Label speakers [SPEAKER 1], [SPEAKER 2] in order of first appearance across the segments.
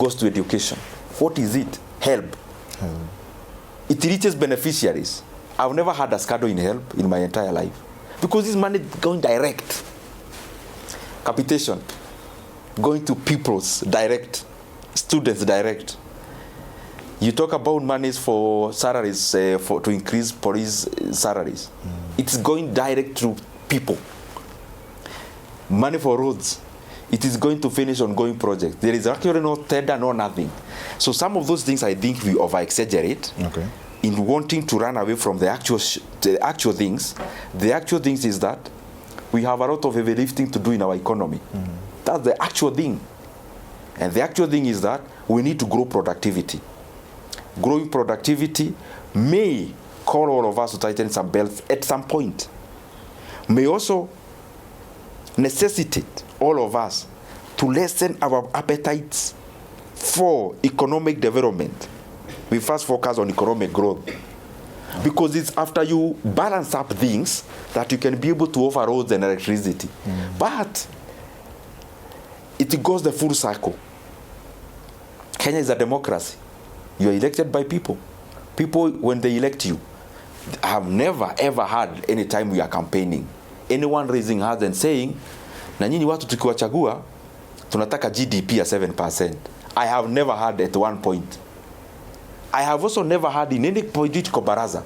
[SPEAKER 1] goes to education. What is it? Help. It reaches beneficiaries. I've never had a scandal in help in my entire life because this money is going direct. Capitation, going to pupils direct, students direct. You talk about monies for salaries, to increase police salaries. It's going direct to people. Money for roads, it is going to finish ongoing projects. There is actually no tender, no nothing. So some of those things I think we over-exaggerate in wanting to run away from the actual things. The actual things is that we have a lot of heavy lifting to do in our economy. That's the actual thing. And the actual thing is that we need to grow productivity. Growing productivity may call all of us to tighten some belts at some point. May also necessitate all of us to lessen our appetites for economic development. We first focus on economic growth. Because it's after you balance up things that you can be able to offer roads and electricity. But it goes the full cycle. Kenya is a democracy. You are elected by people. People, when they elect you, I have never ever had any time we are campaigning anyone raising hands and saying, na nyinyi watu tukiwachagua tunataka GDP ya 7%. I have never had at one point. I have also never had in any political baraza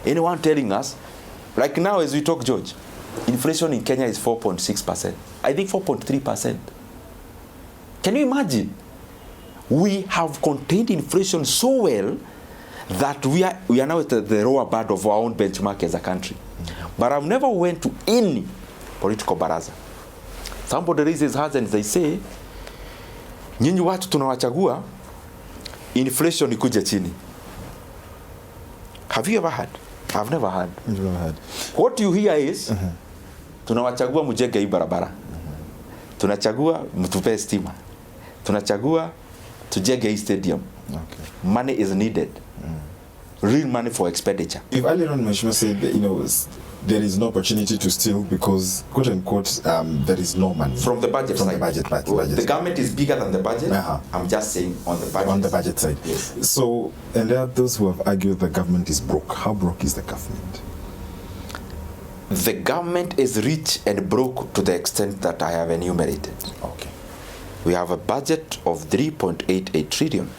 [SPEAKER 1] anyone telling us, like now as we talk, George, inflation in Kenya is 4.6%. I think 4.3%. Can you imagine? We have contained inflation so well that we are now at the lower band of our own benchmark as a country. But I've never went to any political baraza. Somebody raises hands and they say, nyinyi watu tunawachagua, inflation ikuje chini. Have you ever had? I've never had.
[SPEAKER 2] You've never had.
[SPEAKER 1] What you hear is, tunawachagua mujenge hii barabara. Tunachagua mtupe stima. Tunachagua tujenge hii stadium. Money is needed. Real money for expenditure.
[SPEAKER 2] If earlier on Mheshimiwa said that, there is no opportunity to steal because, quote unquote, there is no money.
[SPEAKER 1] From the budget side.
[SPEAKER 2] The budget.
[SPEAKER 1] The government is bigger than the budget. I'm just saying on the budget.
[SPEAKER 2] On the budget side.
[SPEAKER 1] Yes.
[SPEAKER 2] So, and there are those who have argued the government is broke. How broke is the government?
[SPEAKER 1] The government is rich and broke to the extent that I have enumerated.
[SPEAKER 2] Okay.
[SPEAKER 1] We have a budget of 3.88 trillion.